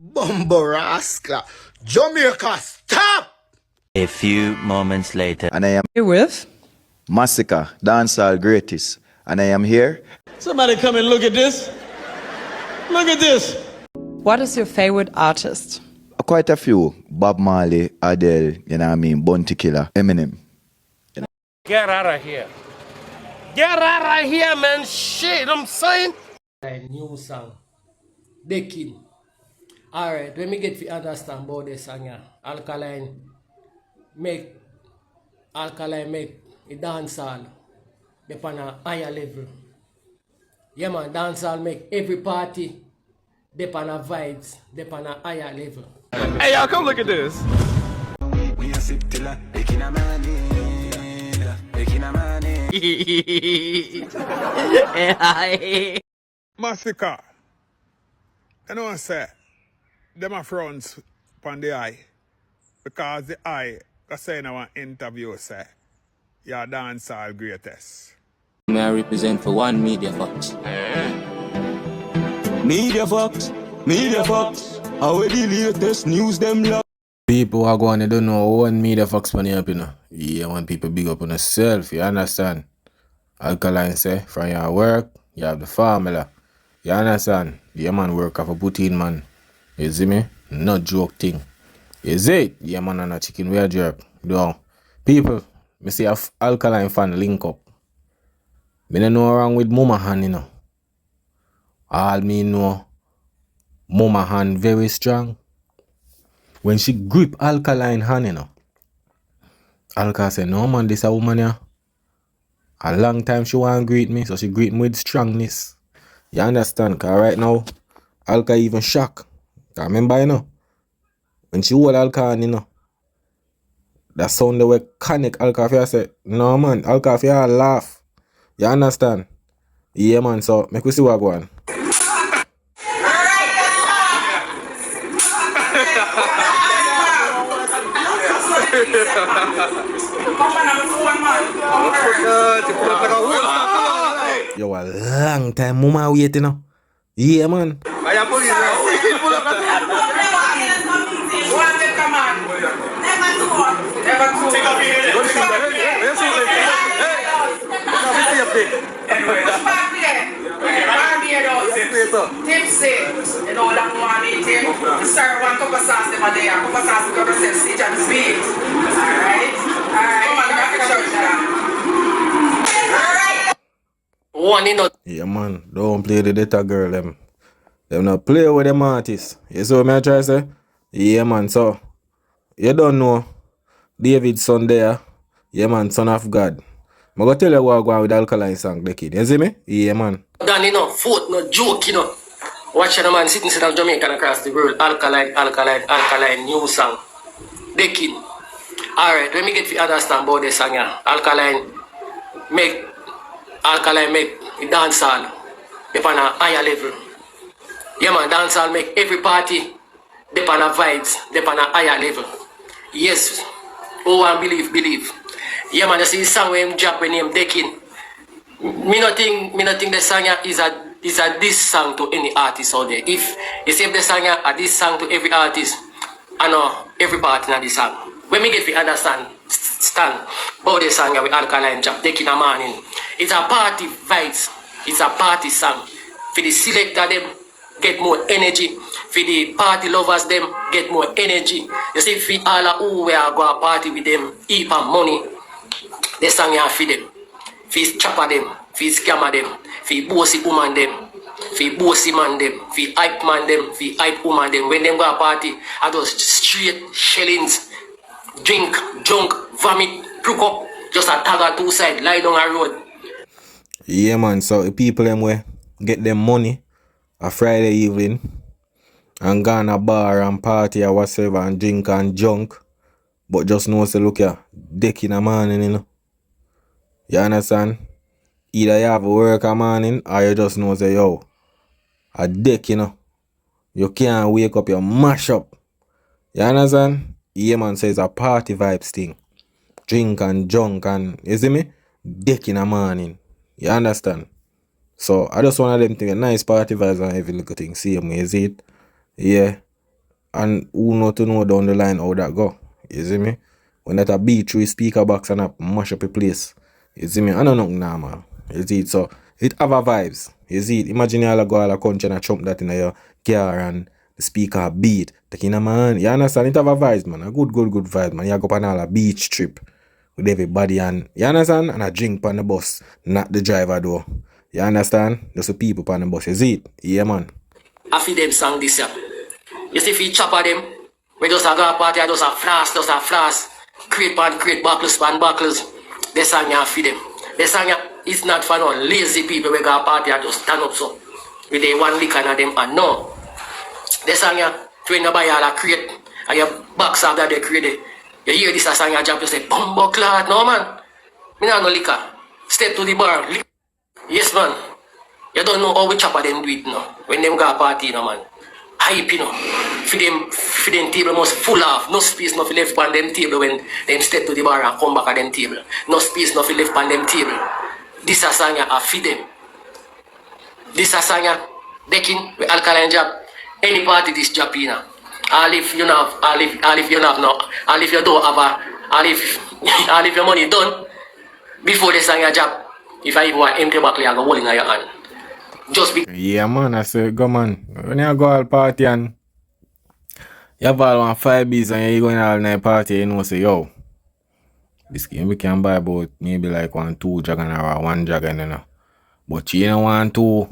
Bumbo rascal. Jamaica, stop! A few moments later. And I am Here with Masicka, Dancehall greatest. And I am here. Somebody come and look at this. Look at this. what is your favorite artist? Quite a few. Bob Marley, Adele, you know what I mean, Bounty Killer, Eminem. Get out of here. Get out of here, man. Shit, I'm saying. New song. Decking. Alright, let me get to understand about this song here. Alkaline make a dancehall upon a higher level. Yeah man, dancehall make every party depend on vibes, depend on a higher level. Hey y'all, come look at this. Masicka, you know what I say? Them are frowns upon the eye. Because the eye, I say in our interview, say, you're dancehall greatest. May I represent for one Media Fox? Media Fox, Media Fox. How the latest news them love. People are going, they don't know one Media Fox money up, you know. Yeah, want people big up on themselves, you understand? Alkaline say, from your work, you have the formula. You understand? Yeah, man, work off a butine, man. You see me? No joke thing. You see it? Yeah, man, and a chicken wear jerk. Though, people, me see a Alkaline fan link up. Me don't know wrong with Mama Han, you know. All me know, Mama Han very strong. When she grip Alkaline hand, you know, Alka say, no man, this a woman here. A long time she want to greet me, so she greet me with strongness. You understand? Because right now, Alka even shocked. I remember, you know, when she hold Alka hand, you know, that sound the way connect Alka Fia say, no man, Alka Fia laugh. You understand? Yeah man, so make we see what go on. Yo, a long time mama wait, you know. Yeah man. Tipsy, you know that one eating. Serve one cup of sauce them a day, a cup of sauce to yourself, each and sweet. Alright? Alright, come on, back to church now. Alright. One in a Yeah man, don't play the data girl them. Them not play with them artists. You see what me I try to say? Yeah man, so you don't know David's son there. Yeah man, son of God. I'm gonna tell you what go on with Alkaline song, the kid. You see me? Yeah man. done, you know, foot, no joke, you know. Watching a man sitting instead of Jamaican across the world. Alkaline, new song. Decking. Alright, let me get to understand about this song here. Alkaline make a dancehall upon a higher level. Yeah man, dancehall make every party depend on vibes, depend on a higher level. Yes. Oh, and believe. Yeah man, you see the song when him drop when him decking. Me not think the song is a this song to any artist out there. If you say the song a this song to every artist, I know every part in this song. When me get to understand about the song with Alkaline drop, taking a morning. It's a party vibes. It's a party song. For the selector them get more energy. For the party lovers them get more energy. You see, for all who we are going to party with them, heap of money, the song here for them. For chopper them, for scammer them, for bossy woman them, for bossy man them, for hype man them, for hype woman them. When them go to party, I just straight shellings, drink, junk, vomit, crook up, just a tag on two sides, lie down a road. Yeah man, so the people them way get them money a Friday evening and go on a bar and party or whatever and drink and junk, but just know say look here, deck in the morning, you know. You understand? Either you have to work a morning or you just know say yo, a deck, you know. You can't wake up, you mash up. You understand? Yeah man, so it's a party vibes thing. Drink and junk and, you see me? Deck in the morning. You understand? So I just one of them things, a nice party vibes and every little thing. See me, is it? Yeah. And who know to know down the line how that go? You see me? When that a beat through speaker box and a mash up a place. You see me? I don't know normal. You see it? So it have a vibes. You see it? Imagine you all go all a country and chump that in your car and the speaker beat. Taking a man. You understand? It have a vibes, man. A good vibe, man. You go on all a beach trip with everybody and you understand? And a drink on the bus. Not the driver though. You understand? Just the people on the bus. You see it? Yeah, man. I feel them song this year. You see if you chop at them, we just a go party, just a flash, create buckles, the song you feed them. The song is not for no lazy people we go party and just stand up so. With the one lick and them and no. The song you, when you buy all a crate, and your box of that they create, you hear this a song you jump, you say, bumbo clad, no man. Me not no liquor. Step to the bar, lick. Yes man. You don't know how we chop at them do it now. When them go party, no man. Hype, you know. For them table must full off. No space no left on them table when them step to the bar and come back at them table. No space no left on them table. This a song I feed them. This a song decking with Alkaline job. Any party this job, you know. All if you have, all if you have no, all if you don't have a, all if your money done before the song your job. If I even want empty buckle, I go hold in your hand. Just be. Yeah, man, I say, go, man. When you go all party and you have all 1 5 beats and you going all night party, you know, say, yo, this game we can buy about maybe like 1 2 dragon or 1 dragon, you know. But you don't want to.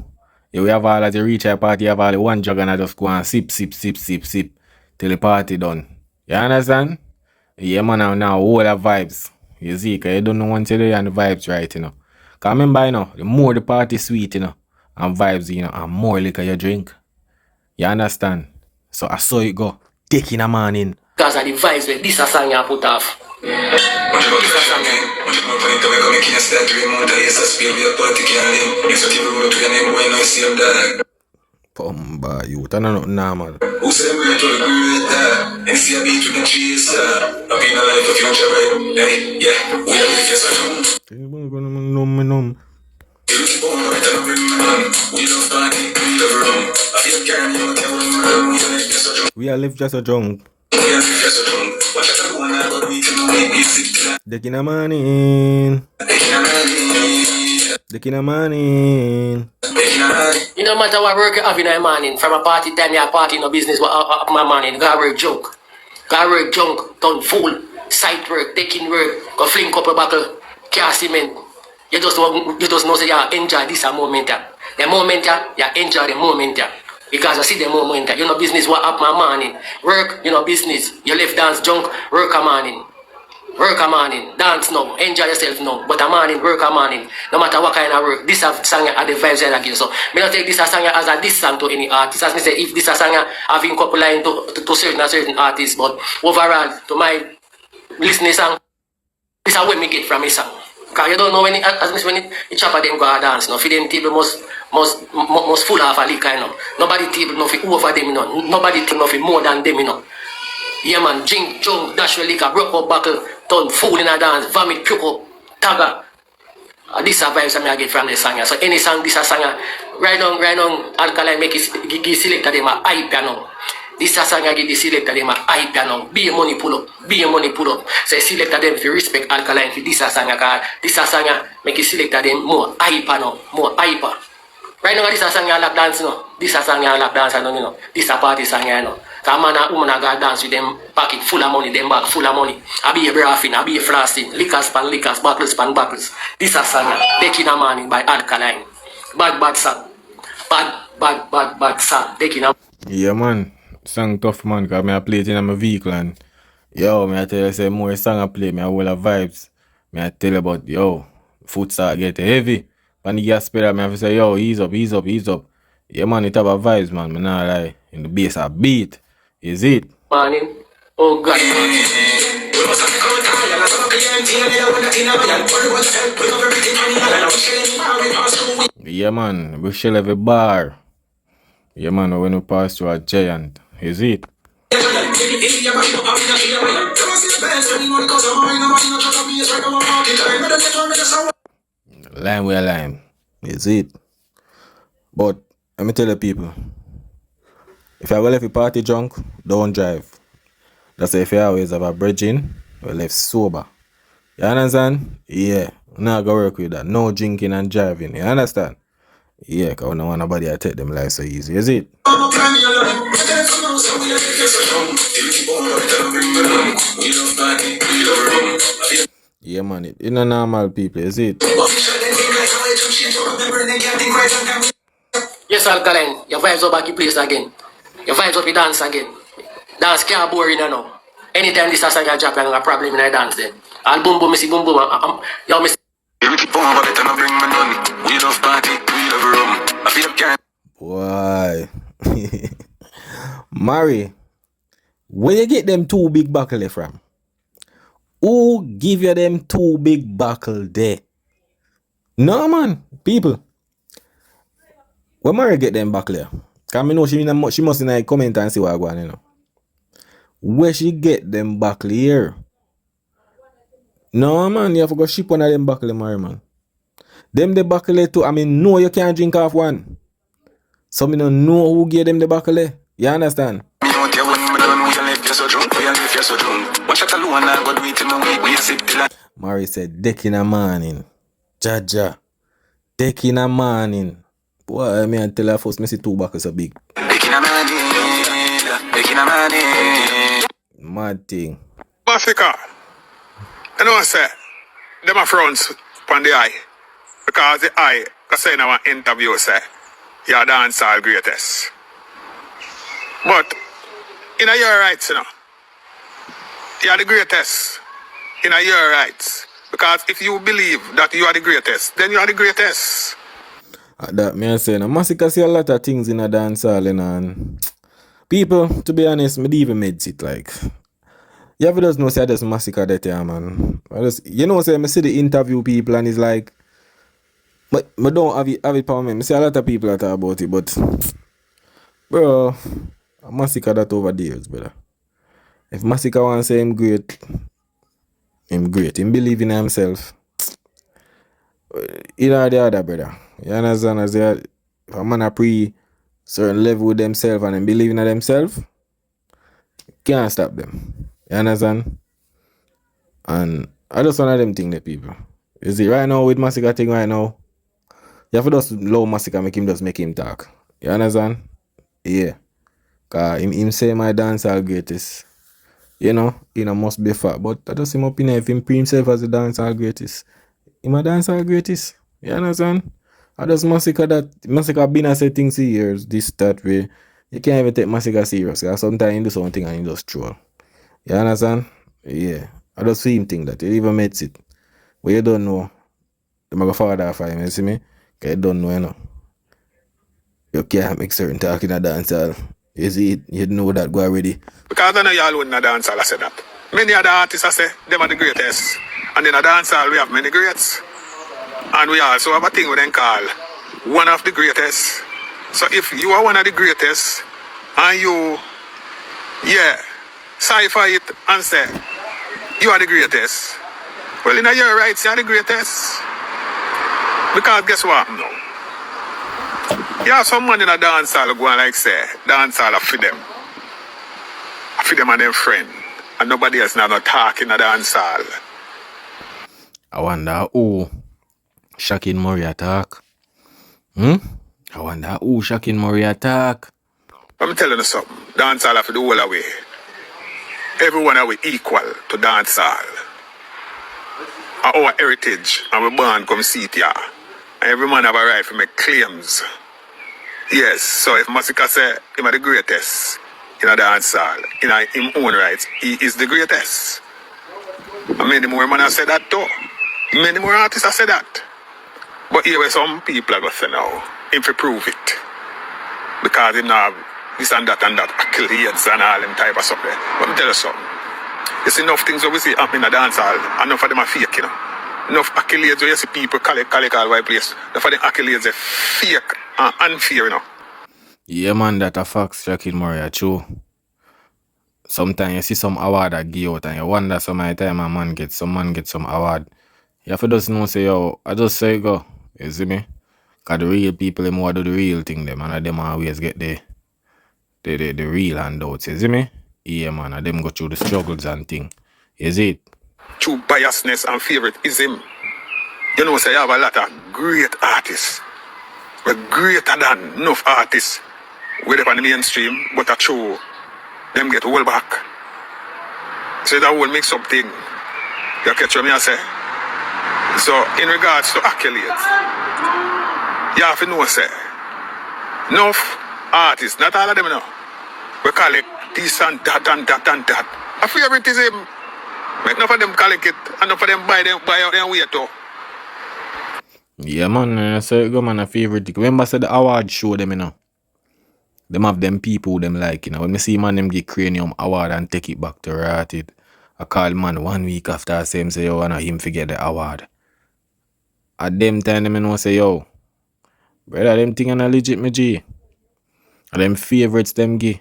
You have all at the reach a party, you have all the 1 dragon and just go and sip till the party done. You understand? Yeah, man, now all the vibes. You see, because you don't know until you and the vibes right, you know. Because remember, you know, the more the party sweet, you know, and vibes, you know, and more liquor you drink. You understand? So I saw it go. Taking a man in. Because of the vibes, this is a song you put off. Pumba, you don't know nothing normal. Who said we're to agree with that? And see a beat with the cheese, I've been alive for future, right? Hey, yeah, we are the first one. We are live just a drunk. Taking a man in. Taking a man in. You no matter what work you have in the morning, from a party time, you party in a business, what up my morning, go work junk. Go work junk, done full, site work, taking work, go fling up a buckle, car cement. You just know say you enjoy this moment. The moment you enjoy the moment. Because you see the moment, you know business what up my morning. Work, you know business. You left dance junk, work a morning. Work a morning, dance now, enjoy yourself now. But a morning, work a morning. No matter what kind of work, this a song are the vibes I give. So me not take this a song as a diss song to any artist. As me say, if this a song having couple line to certain artists, but overall to my listening song, this is what me get from a song. Because you don't know when it chop at them go a dance. No, for them table must full of a liquor, you know. Nobody table no for over them, you know. Nobody table no for more than them, you know. Yeah man, drink, jump, dash with liquor, broke up buckle, turn fool in a dance, vomit, puke up, tagger. This is a vibes I get from the song. So any song, this is a song. Right on, Alkaline make it, give selector them a hype, you know. This is a song I give the selector them a hype, you know. Be a money pull up. So selector them if you respect Alkaline, for this is a song, this is a song make it selector them more hype, you know, more hyper. Right now, this is a song you lap dance, you know. This is a song you lap dance, you know. This is a party song, you know. Because man and woman go dance with them pocket full of money, them bag full of money. I be a braffing, I be a flossing, liquors, buckles. This is a song, Taking a Morning by Alkaline. Bad song. Bad song. Taking a. Yeah, man. Song tough, man, because I play it in my vehicle and yo, I tell you, say more song I play, I will have vibes. I tell you about, yo, foot start get heavy. When the gas pedal, I have to say, yo, ease up. Yeah, man, it have a vibes, man. I not lie. In the bass, a beat. Is it? Morning. Oh, God. Yeah, man. We shall have a bar. Yeah, man, when we pass to a giant. Is it? Lime with a lime. Is it? But let me tell you people, if you left a party drunk, don't drive. That's if you always have a bridging, you left sober. You understand? Yeah. Not gonna work with that. No drinking and driving. You understand? Yeah, cause I don't want nobody to take them life so easy, is it? Yeah, man, it's not normal people, is it? Yes, Alkaline, your vibes up back your place again. Your vibes up your dance again. Dance can't boring, you know. Anytime this song can drop, I'm a problem in a dance then. I'll boom boom, missy boom boom. Yo, miss. Why? Mary, where you get them two big buckle from? Who give you them two big buckle there? No, man, people. Where Mary get them buckle there? Cause I know she must in comment and see what I go on, you know. Where she get them buckle here? No, man, you have to go ship one of them buckle, Mary, man. Them the buckle too. I mean, no, you can't drink off one. So me don't know who gave them the buckle. You understand? Mary said, deck in the morning. Jaja. Deck in the morning. Boy, I mean, tell her first, me see two buckles so big. Deck in the morning. Deck in the morning. Mad thing. Masicka, you know what I say? Them are frowns on the eye. Because the eye, because in our interview say, you're dancehall greatest. But, in a your rights, you know, you're the greatest. In a your rights. Because if you believe that you are the greatest, then you are the greatest. That me I say, no, Masicka see a lot of things in a dancehall, you know, and people, to be honest, me even made it like. You ever just know say I just Masicka that yeah, man. I just, you know, say I see the interview people and it's like, but I don't have it for me. I see a lot of people that talk about it, but bro, Masicka that over the years, brother. If Masicka wants to say him great. Him believe in himself. Either the other, brother. You understand? As if a man a pre certain level with themselves and them believing in themselves, can't stop them. You understand? And I just one of them thing that people. You see, right now with Masicka thing right now, you have to just low Masicka make him talk. You understand? Yeah. Cause him say my dancehall greatest. You know, must be fat. But I just him opinion if him pre himself as a dancehall greatest. Him a dancehall greatest. You understand? I just Masicka been a say things for years, this, that way. You can't even take Masicka serious. Cause sometimes he do something and he just troll. You understand? Yeah. I just see him think that. He even makes it. But you don't know. The mother father for him, you see me? Cause you don't know, you know. You can't make certain talk in a dancehall. You see it? You know that go already. Because I know you alone in a dancehall, I said that. Many other artists, I say, them are the greatest. And in a dancehall, we have many greats. And we also have a thing we then call one of the greatest. So if you are one of the greatest, and you, cipher it and say, you are the greatest. Well, in your rights, you are the greatest. Because guess what? No. You have someone in a dancehall go and like say, dancehall are for them. For them and their friend. And nobody else now not talk in a dancehall. I wonder who Shakin Murray attack. I wonder who Shakin Murray attack. I'm telling you something. Dancehall have to do all away. Everyone are equal to dancehall. Our heritage and we born come see it here. And every man have a right to make claims. Yes, so if Masicka say him are the greatest in a dancehall, in his own rights, he is the greatest. And many more men have said that too. Many more artists have said that. But here where some people are going to say now, if you prove it. Because him have this and that accolades and all them type of stuff there. But I'm tell you something. There's enough things that we see happening in a dancehall, and enough of them are fake, you know. Enough accolades where you see people call white place. Enough of them accolades are fake and unfair, you know. Yeah, man, that a fact, Shakin Murray, true. Sometimes you see some award that give out and you wonder so many times a man get some award. You have to just know say, yo, I just say go. You see me? Cause the real people them want to do the real thing them and them always get the real handouts, you see me? Yeah man, and them go through the struggles and thing. Is it? True biasness and favoritism. You know, say you have a lot of great artists. But greater than enough artists. Whether on the mainstream, but a true, them get hold back. So that will make something. You catch what me I say? So in regards to accolades, you have to know say enough artists, not all of them now. We collect this and that and that and that. A favoritism. Make enough of them collect it and enough of them buy out their way too. Yeah man, so go man a favorite thing. Remember say the award show them, you know. Them have them people them like, you know. When me see man them get Cranium award and take it back to Rotted, I call man 1 week after I say him say yo, I know him forget the award. At them time them know say yo, brother them thing and a legit me G. And them favorites them give.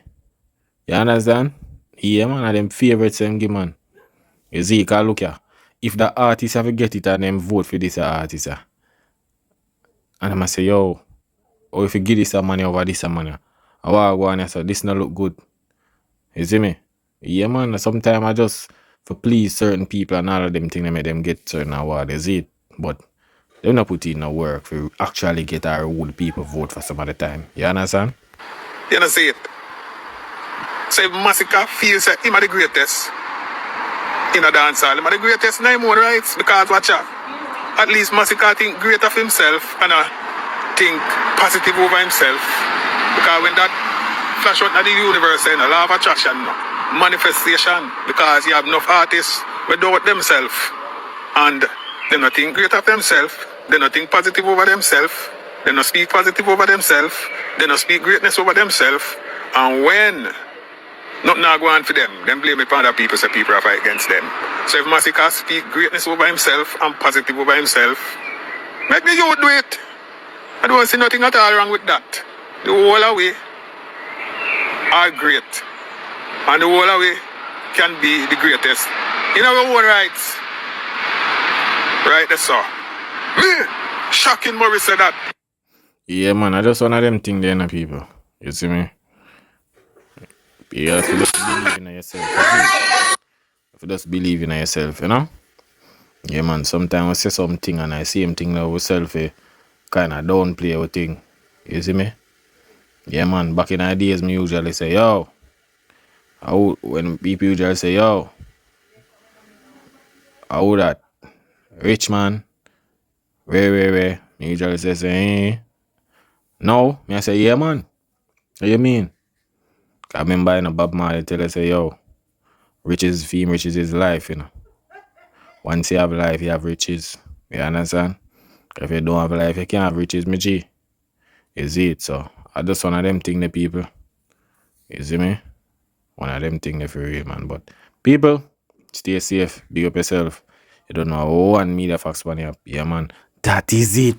You understand? Yeah man, and them favorites them give man. You see, cause look here. If the artist have to get it and them vote for this artist, and I'm say yo, or if you give this a money over this a money, I want to go and say this not look good. You see me? Yeah man, sometimes I just for please certain people and all of them things they make them get certain award, is it? But they not put in the work for actually get our old people vote for some of the time. You understand? You know see it. So if Masicka feels that him are the greatest in a dancehall, him are the greatest, no more rights because watch out. At least Masicka think great of himself and think positive over himself. Because when that flash out of the universe and a law of attraction, manifestation, because you have enough artists without themselves and they not think great of themselves, they not think positive over themselves, they not speak positive over themselves, they not speak greatness over themselves, and when nothing not going for them blame it on other people, so people are fight against them. So if Masicka speak greatness over himself and positive over himself, make the youth do it. I don't see nothing at all wrong with that. The whole away are great. And the whole away can be the greatest in our own rights. Right, that's all. Shocking Morris said that. Yeah man, I just one of them things there, people. You see me? You have to just believe in yourself. If you just believe in yourself, you know? Yeah man, sometimes I say something and I see him thing now myself kind of downplay everything. You see me? Yeah man, back in the days me usually say, yo. When people usually say, yo, how that? Rich man, where? Me usually say, no. Me I say, yeah man. What you mean? I remember in a Bob Marley tell us say, yo, riches fame, riches is life, you know. Once you have life, you have riches. You understand? If you don't have life, you can't have riches, me G. You see it? So I just one of them thing the people. You see me? One of them thing the for real, man. But people, stay safe, big up yourself. You don't know one media facts on you. Yeah man. That is it.